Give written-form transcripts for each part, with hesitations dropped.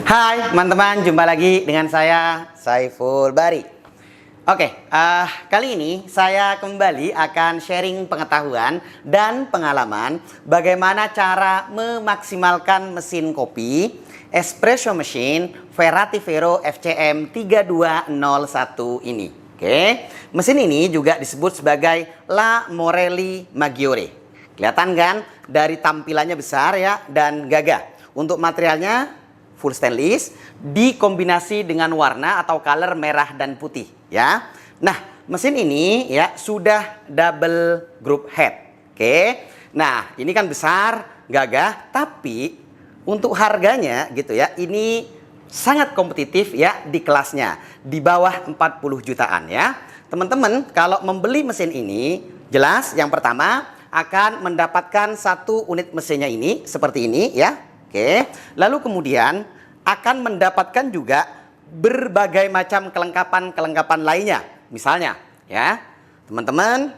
Hai teman-teman, jumpa lagi dengan saya Saiful Bari. Oke, kali ini saya kembali akan sharing pengetahuan dan pengalaman bagaimana cara memaksimalkan mesin kopi espresso machine Verratifero FCM 3201 ini. Oke, mesin ini juga disebut sebagai La Morelli Maggiore. Kelihatan kan dari tampilannya besar ya dan gagah. Untuk materialnya full stainless dikombinasi dengan warna atau color merah dan putih ya. Nah, mesin ini ya sudah double group head. Oke. Nah, ini kan besar, gagah, tapi untuk harganya gitu ya, ini sangat kompetitif ya di kelasnya, di bawah 40 jutaan ya. Teman-teman, kalau membeli mesin ini, jelas yang pertama akan mendapatkan satu unit mesinnya ini seperti ini ya. Oke. Lalu kemudian akan mendapatkan juga berbagai macam kelengkapan lainnya. Misalnya ya, teman-teman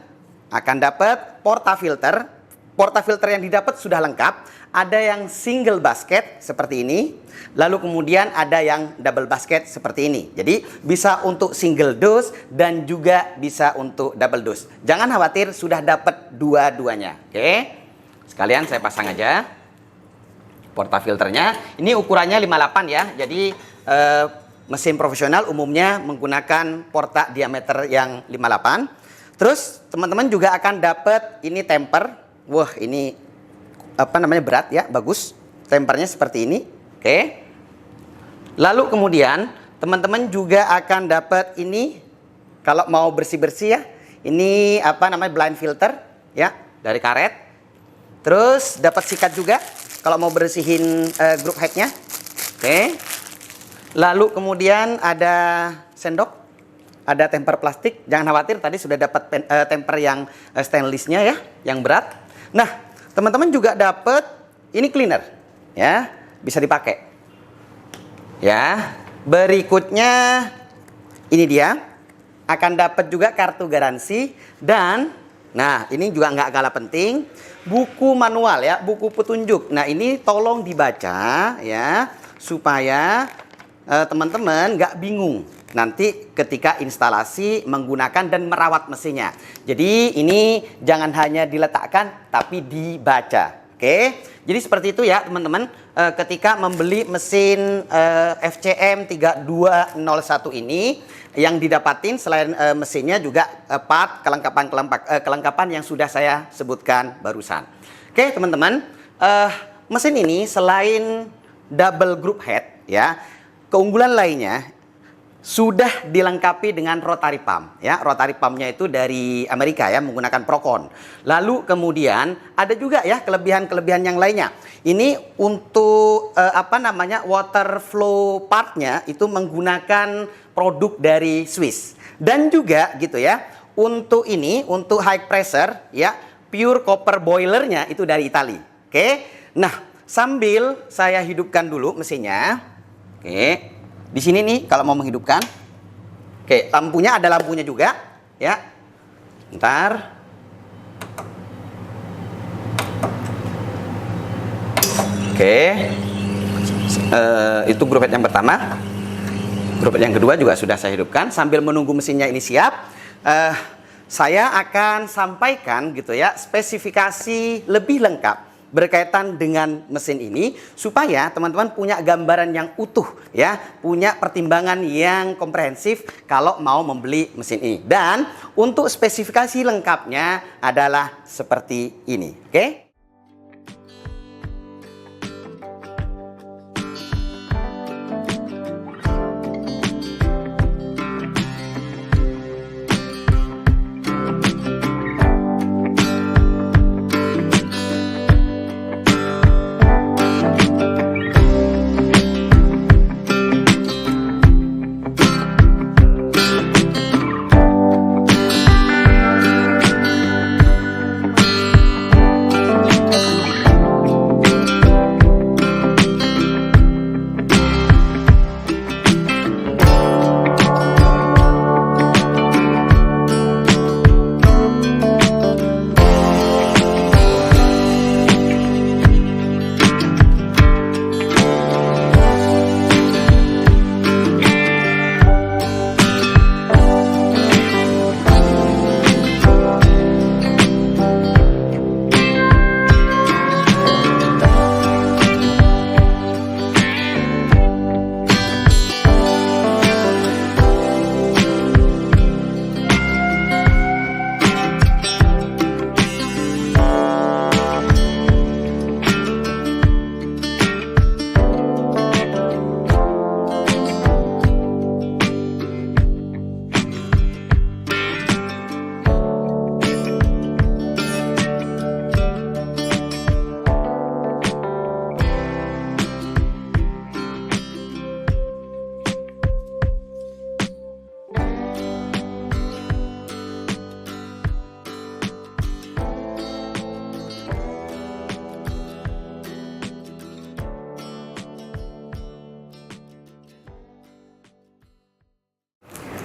akan dapat portafilter. Portafilter yang didapat sudah lengkap. Ada yang single basket seperti ini. Lalu kemudian ada yang double basket seperti ini. Jadi bisa untuk single dose dan juga bisa untuk double dose. Jangan khawatir, sudah dapat dua-duanya. Oke. Sekalian saya pasang aja portafilternya. Ini ukurannya 58 ya. Jadi mesin profesional umumnya menggunakan porta diameter yang 58. Terus teman-teman juga akan dapat ini temper. Wah, ini apa namanya, berat ya, bagus. Tempernya seperti ini. Oke. Lalu kemudian teman-teman juga akan dapat ini kalau mau bersih-bersih ya. Ini apa namanya, blind filter ya, dari karet. Terus dapat sikat juga kalau mau bersihin group headnya. Oke. Lalu kemudian ada sendok, ada temper plastik. Jangan khawatir, tadi sudah dapat temper yang stainlessnya ya, yang berat. Nah, teman-teman juga dapat ini cleaner ya, bisa dipakai ya. Berikutnya ini dia, akan dapat juga kartu garansi. Dan nah, ini juga nggak kalah penting, buku manual ya, buku petunjuk. Nah, ini tolong dibaca ya, supaya teman-teman nggak bingung nanti ketika instalasi menggunakan dan merawat mesinnya. Jadi ini jangan hanya diletakkan, tapi dibaca. Oke, jadi seperti itu ya teman-teman. Ketika membeli mesin FCM 3201 ini, yang didapatin selain mesinnya juga part kelengkapan yang sudah saya sebutkan barusan. Oke teman-teman, mesin ini selain double group head ya, keunggulan lainnya sudah dilengkapi dengan rotary pump ya. Rotary pumpnya itu dari Amerika ya, menggunakan Procon. Lalu kemudian ada juga ya kelebihan-kelebihan yang lainnya. Ini untuk apa namanya, water flow partnya itu menggunakan produk dari Swiss. Dan juga gitu ya, untuk ini, untuk high pressure ya, pure copper boilernya itu dari Italia. Oke. Nah, sambil saya hidupkan dulu mesinnya. Oke. Di sini nih kalau mau menghidupkan. Oke, lampunya ada lampunya juga ya. Bentar. Oke. Itu group head yang pertama. Group head yang kedua juga sudah saya hidupkan. Sambil menunggu mesinnya ini siap, saya akan sampaikan gitu ya, spesifikasi lebih lengkap berkaitan dengan mesin ini, supaya teman-teman punya gambaran yang utuh ya, punya pertimbangan yang komprehensif kalau mau membeli mesin ini. Dan untuk spesifikasi lengkapnya adalah seperti ini. Oke.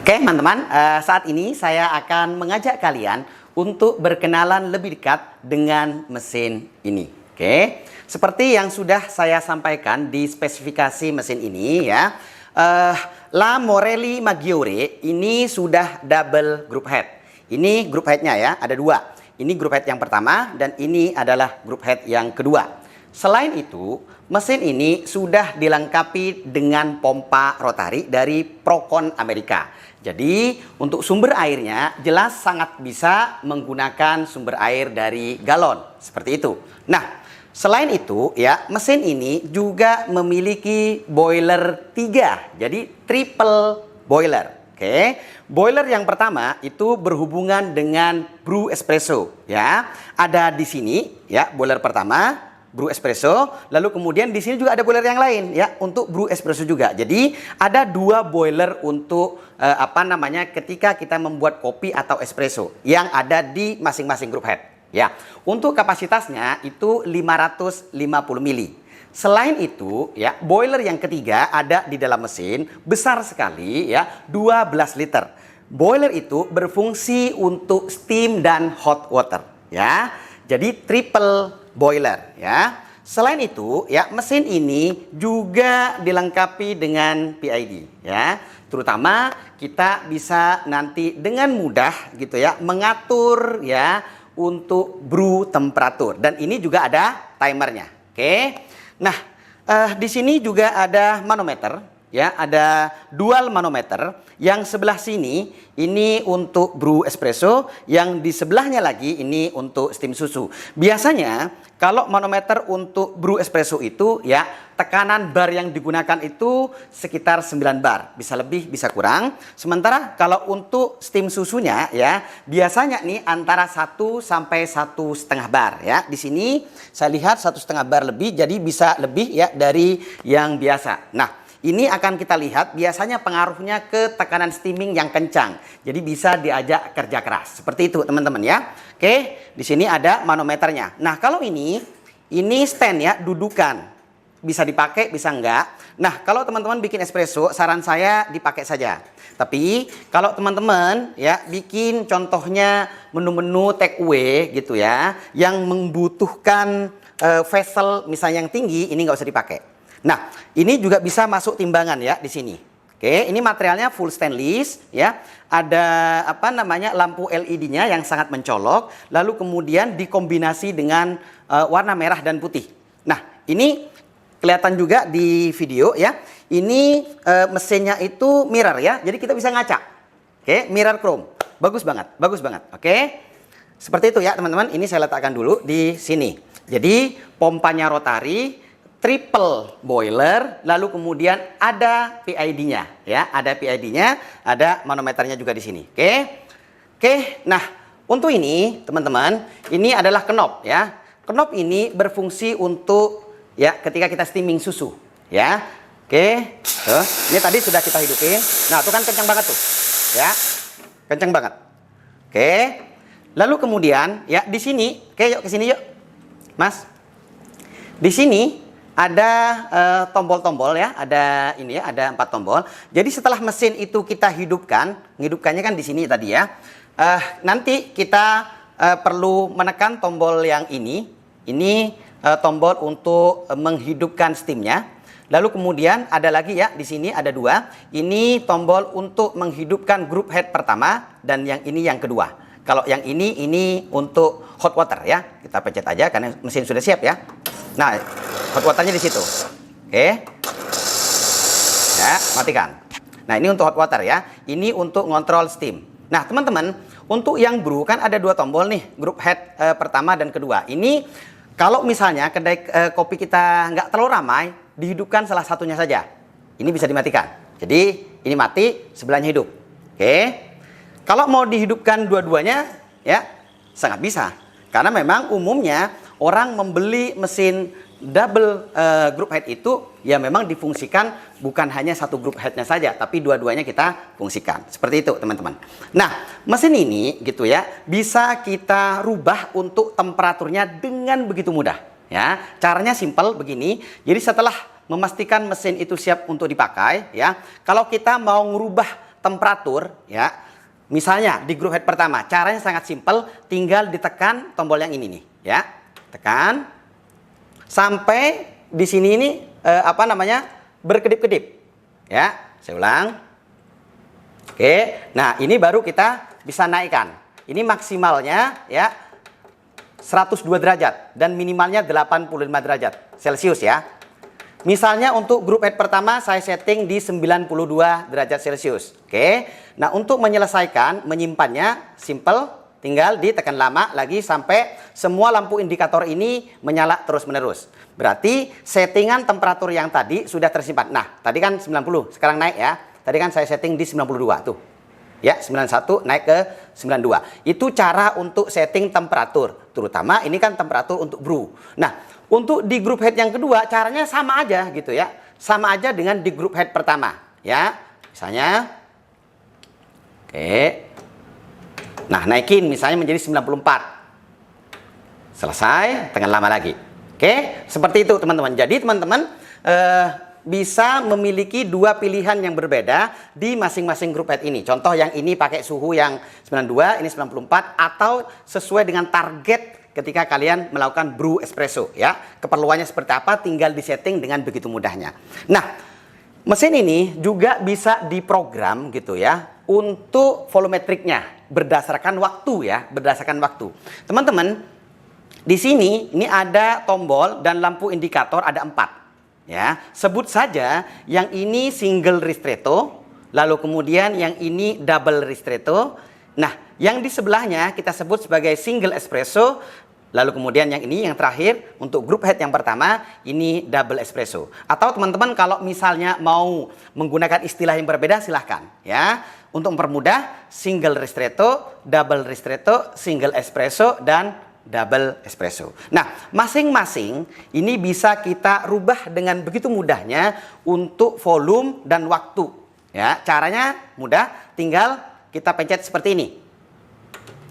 Oke, teman-teman, saat ini saya akan mengajak kalian untuk berkenalan lebih dekat dengan mesin ini. Oke, seperti yang sudah saya sampaikan di spesifikasi mesin ini ya, La Morelli Maggiore ini sudah double group head. Ini group headnya ya, ada dua. Ini group head yang pertama dan ini adalah group head yang kedua. Selain itu, mesin ini sudah dilengkapi dengan pompa rotari dari Procon Amerika. Jadi untuk sumber airnya jelas sangat bisa menggunakan sumber air dari galon seperti itu. Nah, selain itu ya, mesin ini juga memiliki boiler 3. Jadi triple boiler. Oke. Boiler yang pertama itu berhubungan dengan brew espresso ya. Ada di sini ya, boiler pertama brew espresso, lalu kemudian di sini juga ada boiler yang lain ya untuk brew espresso juga. Jadi ada dua boiler untuk ketika kita membuat kopi atau espresso yang ada di masing-masing group head ya. Untuk kapasitasnya itu 550 mili. Selain itu ya, boiler yang ketiga ada di dalam mesin besar sekali ya, 12 liter. Boiler itu berfungsi untuk steam dan hot water ya. Jadi triple boiler ya. Selain itu ya, mesin ini juga dilengkapi dengan PID ya. Terutama kita bisa nanti dengan mudah gitu ya mengatur ya untuk brew temperatur, dan ini juga ada timernya. Oke. Nah, di sini juga ada manometer ya, ada dual manometer. Yang sebelah sini ini untuk brew espresso, yang di sebelahnya lagi ini untuk steam susu. Biasanya kalau manometer untuk brew espresso itu ya, tekanan bar yang digunakan itu sekitar 9 bar, bisa lebih bisa kurang. Sementara kalau untuk steam susunya ya, biasanya nih antara 1 sampai 1,5 bar ya. Di sini saya lihat 1,5 bar lebih, jadi bisa lebih ya dari yang biasa. Nah, ini akan kita lihat biasanya pengaruhnya ke tekanan steaming yang kencang. Jadi bisa diajak kerja keras. Seperti itu teman-teman ya. Oke, di sini ada manometernya. Nah, kalau ini stand ya, dudukan. Bisa dipakai, bisa enggak. Nah, kalau teman-teman bikin espresso, saran saya dipakai saja. Tapi kalau teman-teman ya bikin contohnya menu-menu take away gitu ya, yang membutuhkan vessel misalnya yang tinggi, ini nggak usah dipakai. Nah, ini juga bisa masuk timbangan ya di sini. Oke, ini materialnya full stainless ya. Ada lampu LED-nya yang sangat mencolok, lalu kemudian dikombinasi dengan warna merah dan putih. Nah, ini kelihatan juga di video ya. Ini mesinnya itu mirror ya. Jadi kita bisa ngaca. Oke, mirror chrome. Bagus banget, bagus banget. Oke. Seperti itu ya, teman-teman. Ini saya letakkan dulu di sini. Jadi, pompanya rotari, triple boiler, lalu kemudian ada PID-nya ya, ada PID-nya, ada manometernya juga di sini. Oke. Nah, untuk ini teman-teman, ini adalah knob ya. Knob ini berfungsi untuk ya ketika kita steaming susu ya. Oke. Tuh, ini tadi sudah kita hidupin. Nah, itu kan kencang banget tuh. Ya. Kencang banget. Oke. Lalu kemudian ya di sini, oke, yuk ke sini yuk. Mas. Di sini ada tombol-tombol ya, ada ini ya, ada 4 tombol. Jadi setelah mesin itu kita hidupkannya kan di sini tadi ya. Nanti kita perlu menekan tombol yang ini. Ini tombol untuk menghidupkan steamnya. Lalu kemudian ada lagi ya, di sini ada 2. Ini tombol untuk menghidupkan group head pertama dan yang ini yang kedua. Kalau yang ini untuk hot water ya. Kita pencet aja karena mesin sudah siap ya. Nah, hot waternya di situ. Oke. Ya, matikan. Nah, ini untuk hot water ya. Ini untuk ngontrol steam. Nah, teman-teman, untuk yang brew kan ada 2 tombol nih, group head pertama dan kedua. Ini kalau misalnya kedai kopi kita nggak terlalu ramai, dihidupkan salah satunya saja. Ini bisa dimatikan. Jadi, ini mati, sebelahnya hidup. Oke. Kalau mau dihidupkan dua-duanya, ya sangat bisa. Karena memang umumnya orang membeli mesin double group head itu ya memang difungsikan bukan hanya satu group headnya saja, tapi dua-duanya kita fungsikan. Seperti itu teman-teman. Nah, mesin ini gitu ya bisa kita rubah untuk temperaturnya dengan begitu mudah. Ya, caranya simpel begini. Jadi setelah memastikan mesin itu siap untuk dipakai, ya, kalau kita mau merubah temperatur ya. Misalnya di grup head pertama, caranya sangat simpel, tinggal ditekan tombol yang ini nih ya. Tekan sampai di sini ini berkedip-kedip ya. Saya ulang. Oke, nah ini baru kita bisa naikkan. Ini maksimalnya ya 102 derajat dan minimalnya 85 derajat Celcius ya. Misalnya untuk grup head pertama saya setting di 92 derajat Celcius. Oke. Nah, untuk menyelesaikan, menyimpannya simple, tinggal ditekan lama lagi sampai semua lampu indikator ini menyala terus-menerus. Berarti settingan temperatur yang tadi sudah tersimpan. Nah, tadi kan 90, sekarang naik ya. Tadi kan saya setting di 92 tuh. Ya, 91 naik ke 92. Itu cara untuk setting temperatur. Terutama ini kan temperatur untuk brew. Nah, untuk di grup head yang kedua caranya sama aja gitu ya. Sama aja dengan di grup head pertama ya. Misalnya oke. Nah, naikin misalnya menjadi 94. Selesai, tekan lama lagi. Oke, seperti itu teman-teman. Jadi teman-teman bisa memiliki dua pilihan yang berbeda di masing-masing grup head ini. Contoh yang ini pakai suhu yang 92, ini 94, atau sesuai dengan target ketika kalian melakukan brew espresso ya. Keperluannya seperti apa tinggal disetting dengan begitu mudahnya. Nah, mesin ini juga bisa diprogram gitu ya untuk volumetriknya berdasarkan waktu ya, berdasarkan waktu. Teman-teman, di sini ini ada tombol dan lampu indikator ada 4. Ya, sebut saja yang ini single ristretto, lalu kemudian yang ini double ristretto. Nah, yang di sebelahnya kita sebut sebagai single espresso, lalu kemudian yang ini yang terakhir untuk grup head yang pertama ini double espresso. Atau teman-teman kalau misalnya mau menggunakan istilah yang berbeda silahkan ya. Untuk mempermudah single ristretto, double ristretto, single espresso dan double espresso. Nah, masing-masing ini bisa kita rubah dengan begitu mudahnya untuk volume dan waktu. Ya, caranya mudah, tinggal kita pencet seperti ini.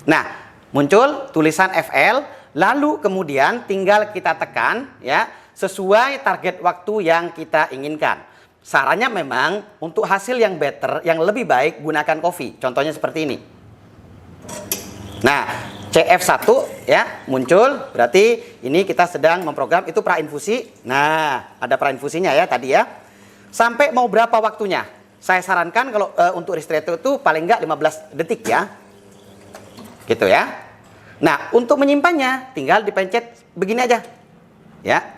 Nah, muncul tulisan FL, lalu kemudian tinggal kita tekan ya sesuai target waktu yang kita inginkan. Sarannya memang untuk hasil yang better, yang lebih baik gunakan kopi. Contohnya seperti ini. Nah, CF1 ya muncul, berarti ini kita sedang memprogram itu prainfusi. Nah, ada prainfusinya ya tadi ya. Sampai mau berapa waktunya? Saya sarankan kalau untuk ristretto itu paling enggak 15 detik ya. Gitu ya. Nah, untuk menyimpannya tinggal dipencet begini aja. Ya.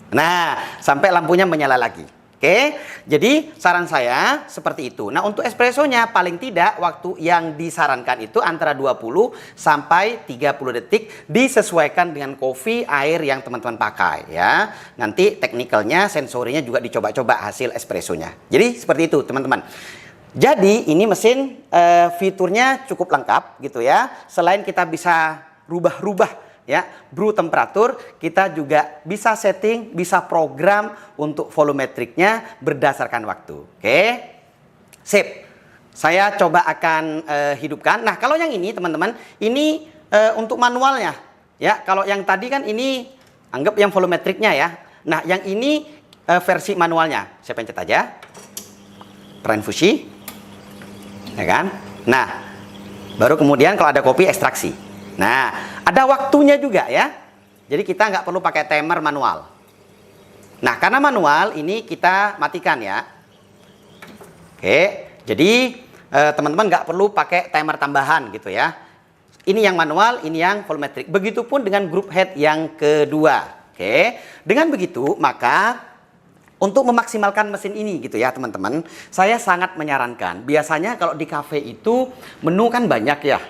Nah, sampai lampunya menyala lagi. Oke, jadi saran saya seperti itu. Nah, untuk espressonya paling tidak waktu yang disarankan itu antara 20 sampai 30 detik disesuaikan dengan kopi air yang teman-teman pakai ya. Nanti teknikalnya, sensorinya juga dicoba-coba hasil espressonya. Jadi seperti itu teman-teman. Jadi ini mesin fiturnya cukup lengkap gitu ya. Selain kita bisa rubah-rubah ya, brew temperatur, kita juga bisa setting, bisa program untuk volumetriknya berdasarkan waktu. Oke, sip. Saya coba akan hidupkan. Nah, kalau yang ini teman-teman, ini untuk manualnya. Ya, kalau yang tadi kan ini anggap yang volumetriknya ya. Nah, yang ini versi manualnya. Saya pencet aja. Prainfusi, ya kan? Nah, baru kemudian kalau ada kopi ekstraksi. Nah, ada waktunya juga ya. Jadi kita nggak perlu pakai timer manual. Nah, karena manual ini kita matikan ya. Oke, jadi teman-teman nggak perlu pakai timer tambahan gitu ya. Ini yang manual, ini yang volumetric. Begitupun dengan grup head yang kedua. Oke, dengan begitu maka untuk memaksimalkan mesin ini gitu ya teman-teman, saya sangat menyarankan. Biasanya kalau di cafe itu menu kan banyak ya.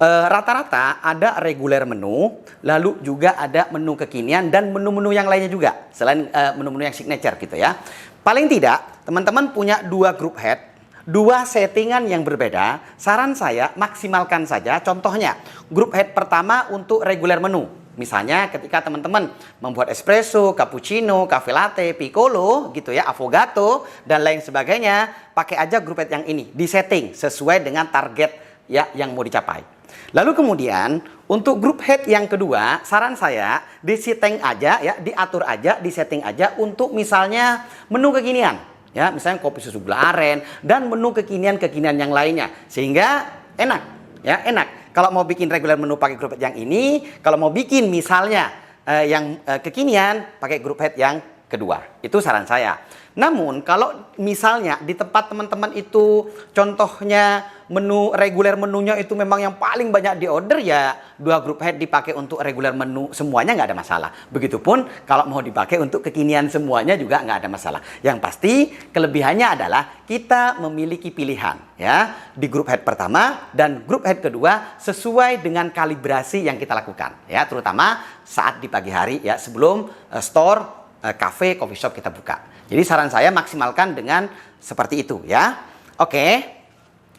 Rata-rata ada reguler menu, lalu juga ada menu kekinian dan menu-menu yang lainnya juga selain menu-menu yang signature gitu ya. Paling tidak teman-teman punya dua group head, dua settingan yang berbeda. Saran saya maksimalkan saja. Contohnya group head pertama untuk reguler menu. Misalnya ketika teman-teman membuat espresso, cappuccino, cafe latte, piccolo gitu ya, affogato dan lain sebagainya, pakai aja group head yang ini, disetting sesuai dengan target ya yang mau dicapai. Lalu kemudian untuk grup head yang kedua, saran saya disetting aja ya, diatur aja, disetting aja untuk misalnya menu kekinian. ya, misalnya kopi susu gula aren dan menu kekinian-kekinian yang lainnya, sehingga enak, ya, enak. Kalau mau bikin regular menu pakai group head yang ini, kalau mau bikin misalnya yang kekinian pakai group head yang kedua. Itu saran saya. Namun kalau misalnya di tempat teman-teman itu contohnya menu reguler menunya itu memang yang paling banyak di order, ya 2 group head dipakai untuk reguler menu semuanya nggak ada masalah. Begitupun kalau mau dipakai untuk kekinian semuanya juga nggak ada masalah. Yang pasti kelebihannya adalah kita memiliki pilihan, ya, di group head pertama dan group head kedua sesuai dengan kalibrasi yang kita lakukan, ya, terutama saat di pagi hari, ya, sebelum store, cafe, coffee shop kita buka. Jadi saran saya maksimalkan dengan seperti itu, ya. Oke,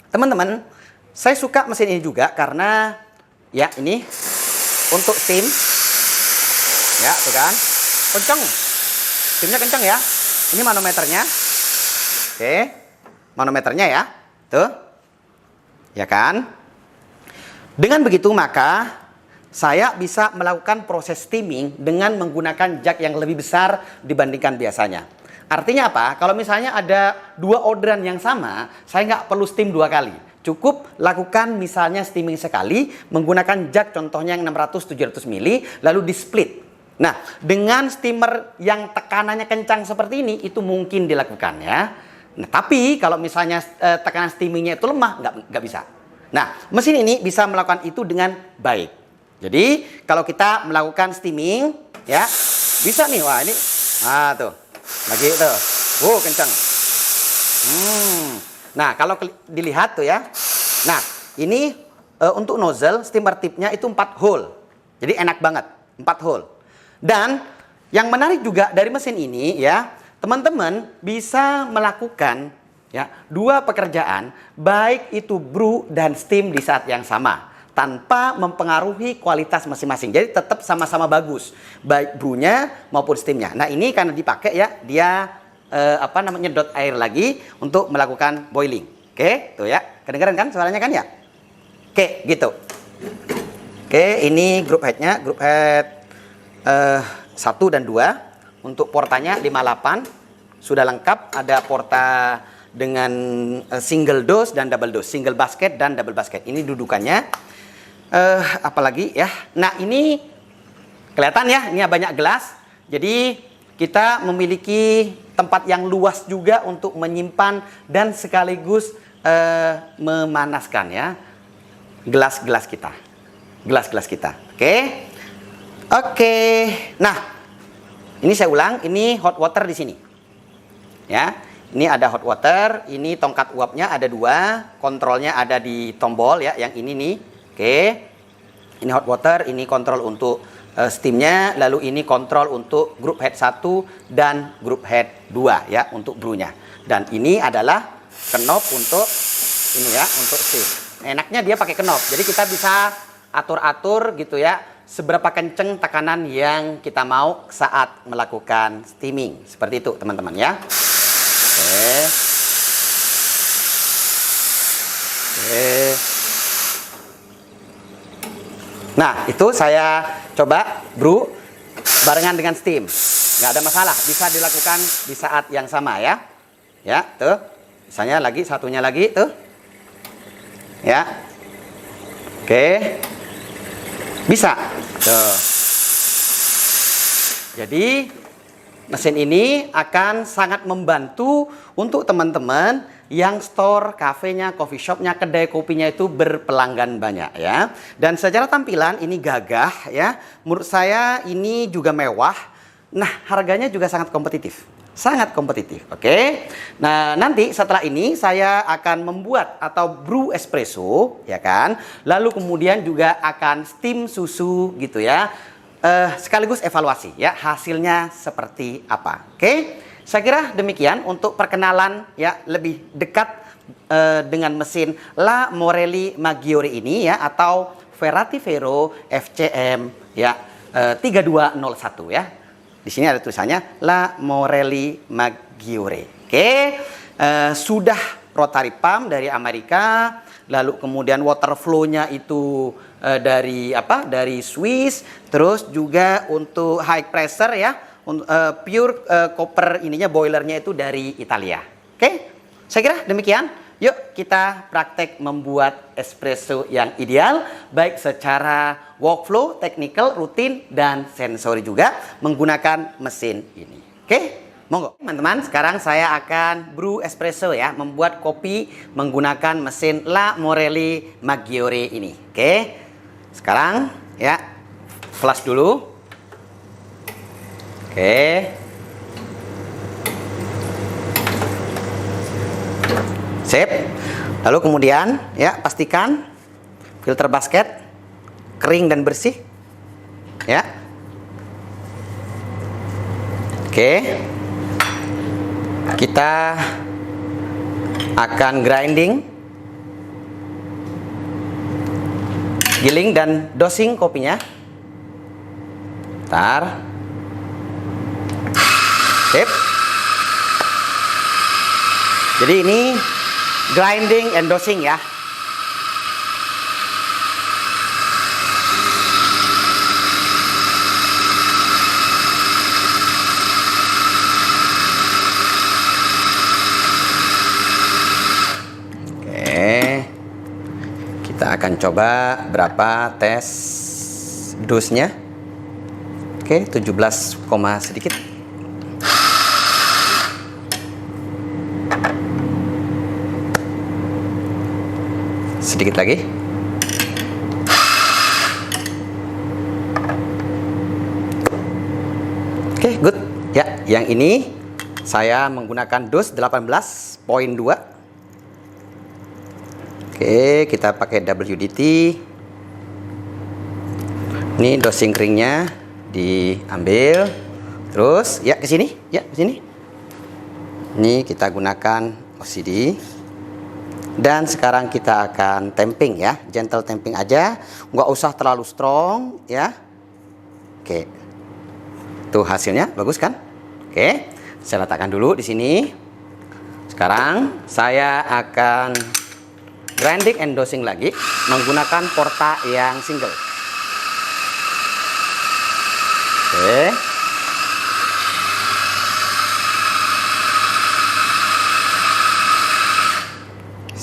teman-teman, saya suka mesin ini juga karena ya ini untuk steam, ya, tuh kan, kenceng, steamnya kenceng ya. Ini manometernya, oke, manometernya ya, tuh, ya kan. Dengan begitu maka saya bisa melakukan proses steaming dengan menggunakan jack yang lebih besar dibandingkan biasanya. Artinya apa? Kalau misalnya ada 2 orderan yang sama, saya nggak perlu steam 2 kali. Cukup lakukan misalnya steaming sekali menggunakan jack contohnya yang 600-700 mili, lalu di split. Nah, dengan steamer yang tekanannya kencang seperti ini, itu mungkin dilakukan, ya. Nah, tapi kalau misalnya tekanan steamingnya itu lemah, nggak bisa. Nah, mesin ini bisa melakukan itu dengan baik. Jadi kalau kita melakukan steaming, ya, bisa nih, wah ini, tuh, lagi tuh, kencang. Nah, kalau dilihat tuh ya, nah ini untuk nozzle steamer tipnya itu 4 hole, jadi enak banget, 4 hole. Dan yang menarik juga dari mesin ini, ya, teman-teman bisa melakukan, ya, 2 pekerjaan, baik itu brew dan steam di saat yang sama, tanpa mempengaruhi kualitas masing-masing. Jadi tetap sama-sama bagus, baik brewnya maupun steamnya. Nah, ini karena dipakai, ya, dia nyedot air lagi untuk melakukan boiling. Oke, tuh ya, kedengeran kan suaranya kan, ya? Oke, gitu. Oke, ini group headnya, group head 1 dan 2. Untuk portanya 58 sudah lengkap, ada porta dengan single dose dan double dose, single basket dan double basket. Ini dudukannya. Apalagi ya, nah ini kelihatan ya, ini banyak gelas, jadi kita memiliki tempat yang luas juga untuk menyimpan dan sekaligus memanaskan, ya, gelas-gelas kita, oke. Nah, ini saya ulang, ini hot water di sini, ya. Ini ada hot water, ini tongkat uapnya ada 2, kontrolnya ada di tombol, ya, yang ini nih. Oke, ini hot water, ini kontrol untuk steamnya, lalu ini kontrol untuk group head 1 dan group head 2, ya, untuk brewnya. Dan ini adalah knob untuk ini, ya, untuk steam. Enaknya dia pakai knob, jadi kita bisa atur-atur gitu, ya, seberapa kenceng tekanan yang kita mau saat melakukan steaming. Seperti itu, teman-teman, ya. Oke. Nah, itu saya coba brew barengan dengan steam. Nggak ada masalah, bisa dilakukan di saat yang sama, ya. Ya, tuh. Misalnya lagi, satunya lagi, tuh. Ya. Oke. Bisa. Tuh. Jadi, mesin ini akan sangat membantu untuk teman-teman yang store kafenya, coffee shopnya, kedai kopinya itu berpelanggan banyak, ya. Dan secara tampilan ini gagah, ya. Menurut saya ini juga mewah. Nah, harganya juga sangat kompetitif. Sangat kompetitif, oke. Nah, nanti setelah ini saya akan membuat atau brew espresso, ya kan. Lalu kemudian juga akan steam susu gitu, ya. Sekaligus evaluasi, ya, hasilnya seperti apa. Oke. Saya kira demikian untuk perkenalan, ya, lebih dekat dengan mesin La Morelli Maggiore ini, ya, atau Ferrati-Vero FCM, ya, 3201, ya. Di sini ada tulisannya La Morelli Maggiore. Oke. Sudah rotary pump dari Amerika, lalu kemudian water flow-nya itu dari Swiss, terus juga untuk high pressure, ya, pure copper ininya, boilernya itu dari Italia. Oke, saya kira demikian. Yuk kita praktek membuat espresso yang ideal, baik secara workflow, technical, rutin, dan sensori juga menggunakan mesin ini. Oke, monggo. Teman-teman, sekarang saya akan brew espresso ya, membuat kopi menggunakan mesin La Morelli Maggiore ini. Oke, sekarang ya, flash dulu. Oke. Sip. Lalu kemudian ya, pastikan filter basket kering dan bersih. Ya. Oke. Kita akan grinding, giling dan dosing kopinya. Bentar. Sip. Jadi ini grinding and dosing ya. Oke. Kita akan coba berapa tes dosnya. Oke, 17, sedikit. Sedikit lagi. Oke, good. Ya, yang ini saya menggunakan dos 18.2. Oke, kita pakai WDT. Ini dosing keringnya diambil. Terus ya ke sini, ya ke sini. Ini kita gunakan OCD. Dan sekarang kita akan tamping ya, gentle tamping aja, nggak usah terlalu strong ya. Oke, tuh hasilnya bagus kan? Oke, saya letakkan dulu di sini. Sekarang saya akan grinding and dosing lagi menggunakan porta yang single. Oke.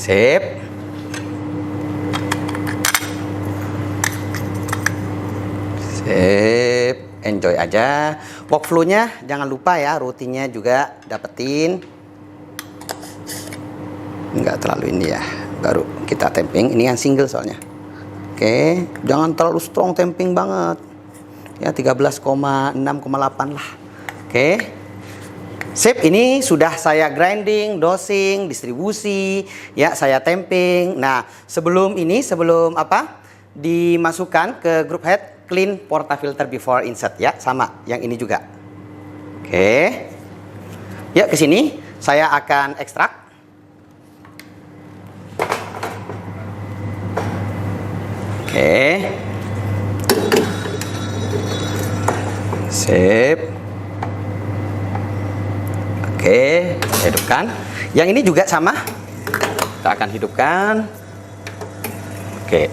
Sip. Sip. Enjoy aja. Workflow-nya jangan lupa ya, rutinnya juga dapetin. Enggak terlalu ini ya. Baru kita tamping. Ini yang single soalnya. Oke, jangan terlalu strong tamping banget. Ya 13,6,8 lah. Oke. Sip, ini sudah saya grinding, dosing, distribusi, ya saya tamping. Nah, sebelum apa? Dimasukkan ke group head, clean portafilter before insert ya, sama yang ini juga. Oke. Ya, ke sini saya akan ekstrak. Oke. Sip. Oke, hidupkan. Yang ini juga sama. Kita akan hidupkan. Oke.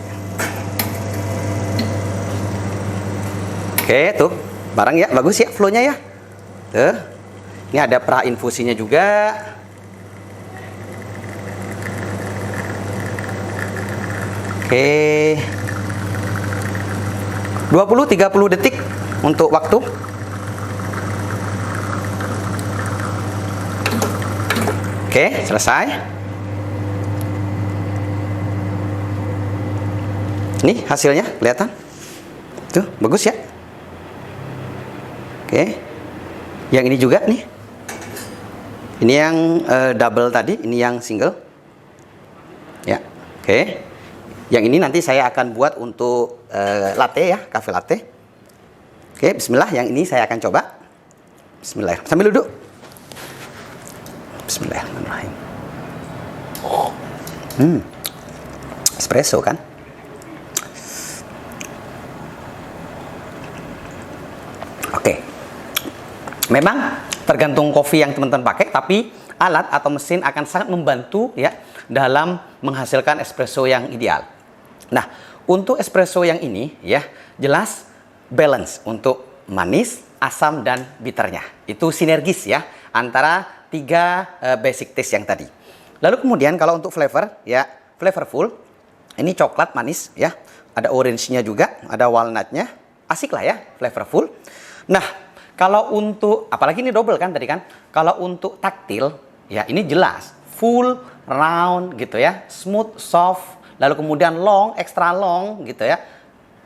Oke, tuh. Barang ya, bagus ya flow-nya ya. Tuh. Ini ada pra infusinya juga. Oke. 20-30 detik untuk waktu. Oke, selesai. Ini hasilnya kelihatan. Tuh, bagus ya. Oke. Yang ini juga nih. Ini yang double tadi, ini yang single. Ya, oke. Yang ini nanti saya akan buat untuk latte ya, cafe latte. Oke, bismillah, yang ini saya akan coba. Bismillah. Sambil duduk. Bismillahirrahmanirrahim. Espresso kan? Oke. Memang tergantung kopi yang teman-teman pakai, tapi alat atau mesin akan sangat membantu ya dalam menghasilkan espresso yang ideal. Nah, untuk espresso yang ini ya jelas balance untuk manis, asam dan bitternya. Itu sinergis ya antara tiga basic taste yang tadi. Lalu kemudian kalau untuk flavor ya, flavorful. Ini coklat manis ya. Ada orange-nya juga, ada walnut-nya. Asik lah ya, flavorful. Nah, kalau untuk apalagi ini double kan tadi kan. Kalau untuk taktil ya ini jelas full round gitu ya, smooth, soft, lalu kemudian long, extra long gitu ya,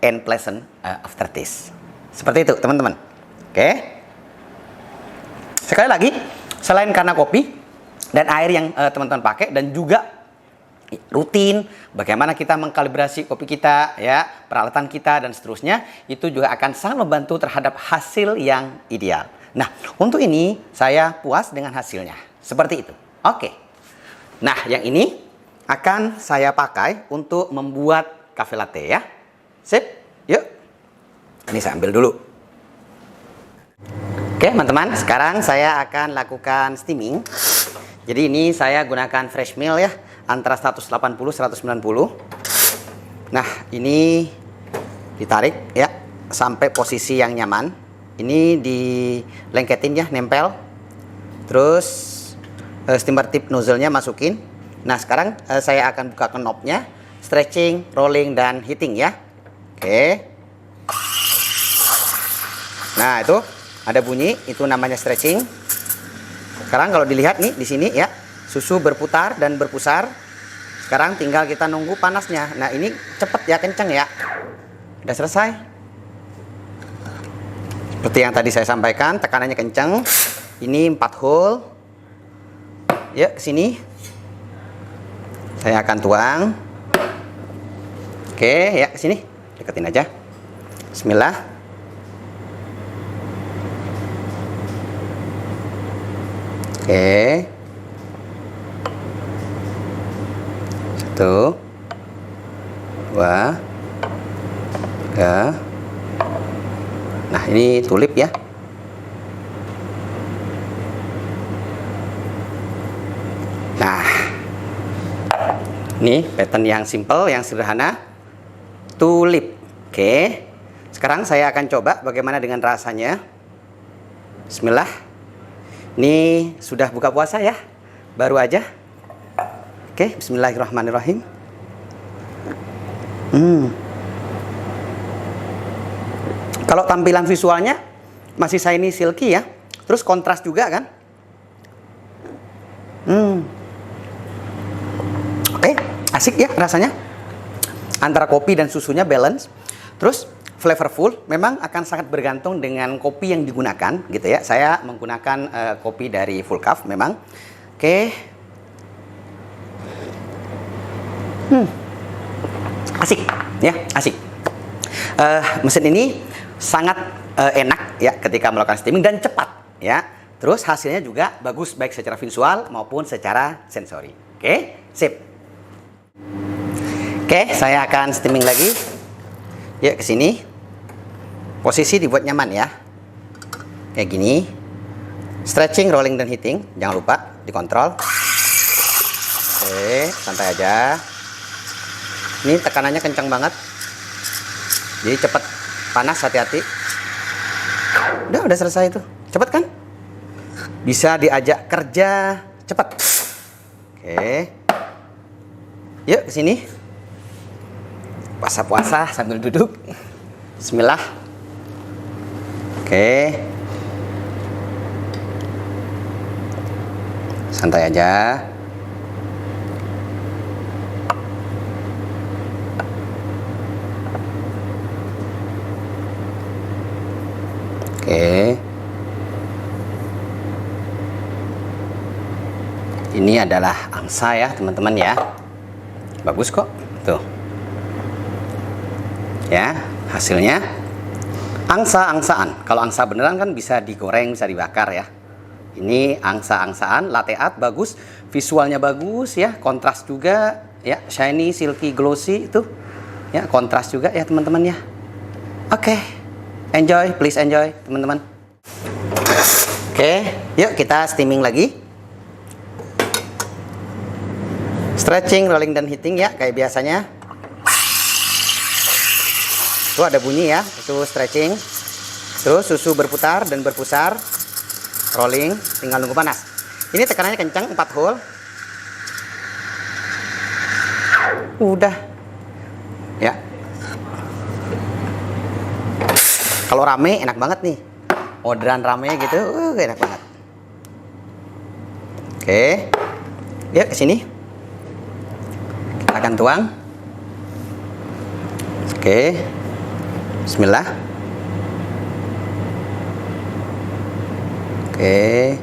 and pleasant aftertaste. Seperti itu teman-teman. Oke. Sekali lagi, selain karena kopi dan air yang teman-teman pakai dan juga rutin, bagaimana kita mengkalibrasi kopi kita, ya, peralatan kita dan seterusnya, itu juga akan sangat membantu terhadap hasil yang ideal. Nah, untuk ini saya puas dengan hasilnya. Seperti itu. Oke. Nah, yang ini akan saya pakai untuk membuat cafe latte ya. Sip, yuk. Ini saya ambil dulu. Oke, teman-teman, sekarang saya akan lakukan steaming. Jadi ini saya gunakan fresh milk ya, antara 180-190. Nah, ini ditarik ya sampai posisi yang nyaman. Ini dilengketin ya, nempel. Terus steamer tip nozzle-nya masukin. Nah, sekarang saya akan buka knobnya, stretching, rolling, dan heating ya. Oke. Nah, itu ada bunyi, itu namanya stretching. Sekarang kalau dilihat nih di sini ya, susu berputar dan berpusar. Sekarang tinggal kita nunggu panasnya. Nah, ini cepet ya, kenceng ya. Udah selesai. Seperti yang tadi saya sampaikan, tekanannya kenceng. Ini 4 hole. Ya, ke sini. Saya akan tuang. Oke, ya ke sini. Deketin aja. Bismillah. Oke. 1, 2, 3. Nah, ini tulip ya. Nah, ini pattern yang simple, yang sederhana. Tulip. Oke. Sekarang saya akan coba bagaimana dengan rasanya. Bismillah. Ini sudah buka puasa ya, baru aja. Oke, bismillahirrahmanirrahim. Kalau tampilan visualnya masih shiny silky ya, terus kontras juga kan. Oke, asik ya rasanya. Antara kopi dan susunya balance. Terus flavorful, memang akan sangat bergantung dengan kopi yang digunakan gitu ya. Saya menggunakan kopi dari Full Cup memang. Oke. Asik ya, asik. Mesin ini sangat enak ya ketika melakukan steaming dan cepat ya. Terus hasilnya juga bagus baik secara visual maupun secara sensori. Oke, sip. Oke, saya akan steaming lagi. Ya, ke sini. Posisi dibuat nyaman ya. Kayak gini. Stretching, rolling, dan heating. Jangan lupa dikontrol. Oke, santai aja. Ini tekanannya kencang banget. Jadi cepat panas, hati-hati. Udah selesai itu. Cepat kan? Bisa diajak kerja cepat. Oke. Yuk ke sini. Puasa-puasa sambil duduk. Bismillah. Oke. Santai aja. Oke. Ini adalah angsa ya, teman-teman ya. Bagus kok. Tuh. Ya, hasilnya angsa-angsaan. Kalau angsa beneran kan bisa digoreng, bisa dibakar ya. Ini angsa-angsaan, latte art bagus, visualnya bagus ya, kontras juga ya, shiny, silky, glossy itu. Ya, kontras juga ya teman-teman ya. Oke. Enjoy, please enjoy teman-teman. Oke, yuk kita steaming lagi. Stretching, rolling, dan heating ya kayak biasanya. Itu ada bunyi ya, itu stretching. Terus susu berputar dan berpusar. Rolling, tinggal nunggu panas. Ini tekanannya kencang, 4 hole. Udah. Ya. Kalau rame enak banget nih. Orderan rame gitu, enak banget. Oke. Yuk ke sini. Kita akan tuang. Oke. Bismillah. Oke.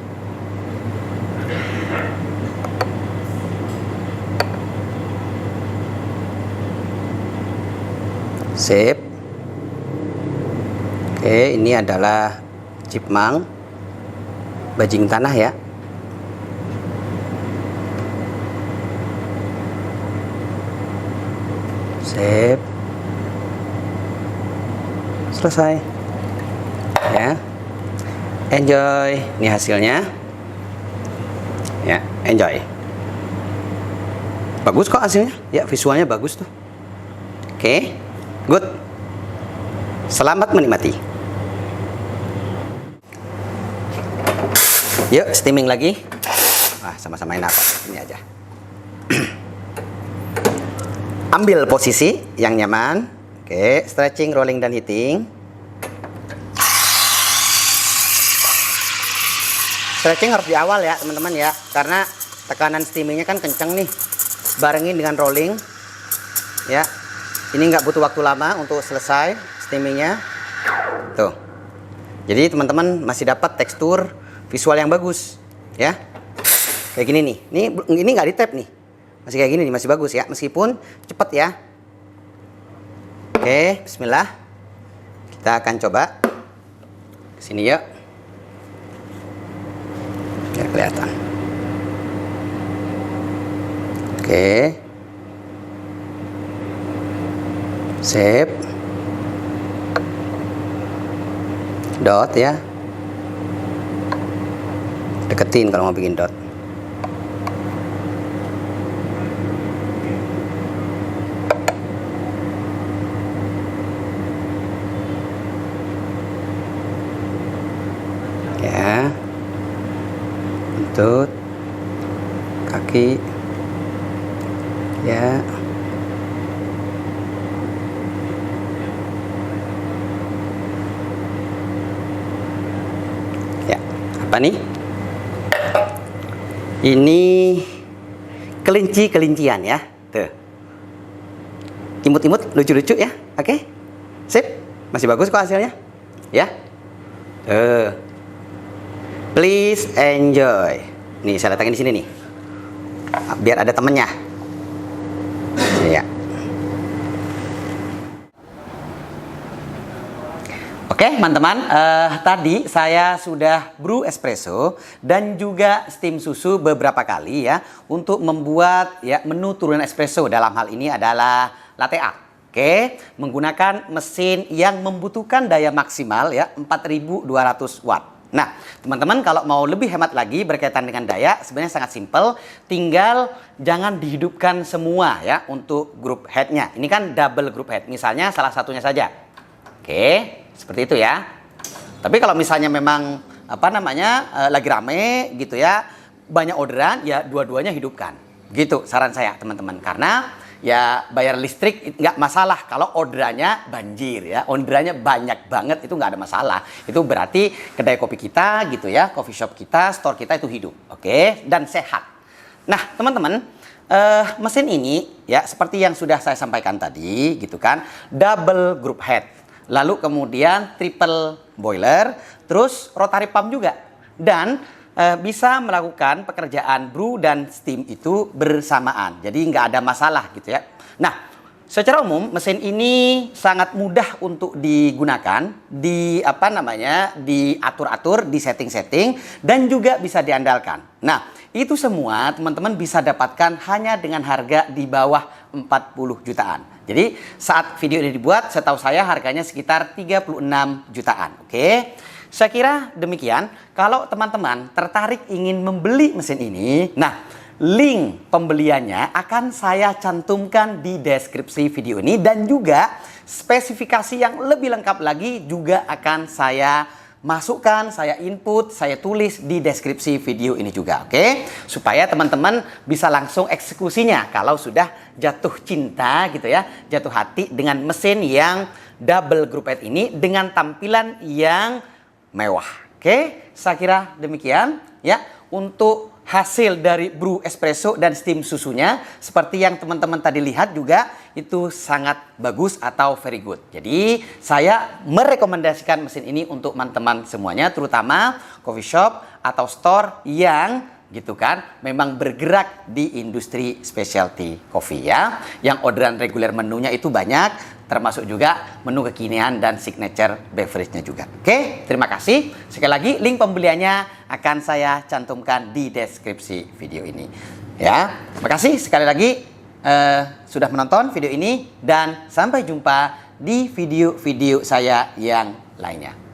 Sip. Oke, ini adalah chipmunk bajing tanah ya. Sip. Selesai. Ya. Enjoy. Ini hasilnya. Ya, enjoy. Bagus kok hasilnya. Ya, visualnya bagus tuh. Oke. Good. Selamat menikmati. Yuk, steaming lagi. Wah, sama-sama enak kok. Ini aja. Ambil posisi yang nyaman. Oke, stretching, rolling, dan heating. Stretching harus di awal ya, teman-teman ya. Karena tekanan steamingnya kan kenceng nih. Barengin dengan rolling. Ya. Ini nggak butuh waktu lama untuk selesai steamingnya. Tuh. Jadi teman-teman masih dapat tekstur visual yang bagus, ya. Kayak gini nih. Ini nggak di tap nih. Masih kayak gini nih, masih bagus ya. Meskipun cepet ya. Oke, Bismillah. Kita akan coba kesini yuk. Biar kelihatan. Oke. Sip. Dot ya. Deketin kalau mau bikin dot. Ya. Buntut. Kaki. Ya. Apa nih? Ini kelinci-kelincian ya. Tuh. Imut-imut, lucu-lucu ya. Oke. Sip. Masih bagus kok hasilnya. Ya. Tuh. Please enjoy. Nih, saya letakkan di sini nih. Biar ada temennya. Ya. Oke, teman-teman, tadi saya sudah brew espresso dan juga steam susu beberapa kali ya untuk membuat ya menu turunan espresso. Dalam hal ini adalah latte art. Oke, menggunakan mesin yang membutuhkan daya maksimal ya 4200 watt. Nah, teman-teman kalau mau lebih hemat lagi berkaitan dengan daya sebenarnya sangat simpel, tinggal jangan dihidupkan semua ya untuk group headnya. Ini kan double group head, misalnya salah satunya saja. Oke. Seperti itu ya. Tapi kalau misalnya memang lagi rame gitu ya, banyak orderan ya dua-duanya hidupkan. Gitu saran saya teman-teman. Karena ya bayar listrik nggak masalah kalau orderannya banjir ya. Orderannya banyak banget itu nggak ada masalah. Itu berarti kedai kopi kita gitu ya, coffee shop kita, store kita itu hidup. Oke, dan sehat. Nah teman-teman, mesin ini ya seperti yang sudah saya sampaikan tadi gitu kan, double group head. Lalu kemudian triple boiler, terus rotary pump juga. Dan bisa melakukan pekerjaan brew dan steam itu bersamaan. Jadi nggak ada masalah gitu ya. Nah, secara umum mesin ini sangat mudah untuk digunakan, diatur-atur, di setting-setting, dan juga bisa diandalkan. Nah, itu semua teman-teman bisa dapatkan hanya dengan harga di bawah 40 jutaan. Jadi saat video ini dibuat, setahu saya harganya sekitar 36 jutaan. Oke, saya kira demikian. Kalau teman-teman tertarik ingin membeli mesin ini, nah link pembeliannya akan saya cantumkan di deskripsi video ini, dan juga spesifikasi yang lebih lengkap lagi juga akan saya masukkan, saya input, saya tulis di deskripsi video ini juga, oke? Supaya teman-teman bisa langsung eksekusinya kalau sudah jatuh cinta gitu ya, jatuh hati dengan mesin yang double group head ini dengan tampilan yang mewah. Oke, saya kira demikian ya untuk hasil dari brew espresso dan steam susunya. Seperti yang teman-teman tadi lihat juga itu sangat bagus atau very good. Jadi saya merekomendasikan mesin ini untuk teman-teman semuanya, terutama coffee shop atau store yang gitu kan memang bergerak di industri specialty coffee ya, yang orderan reguler menunya itu banyak, termasuk juga menu kekinian dan signature beverage-nya juga. Oke, terima kasih. Sekali lagi link pembeliannya akan saya cantumkan di deskripsi video ini ya. Terima kasih sekali lagi sudah menonton video ini, dan sampai jumpa di video-video saya yang lainnya.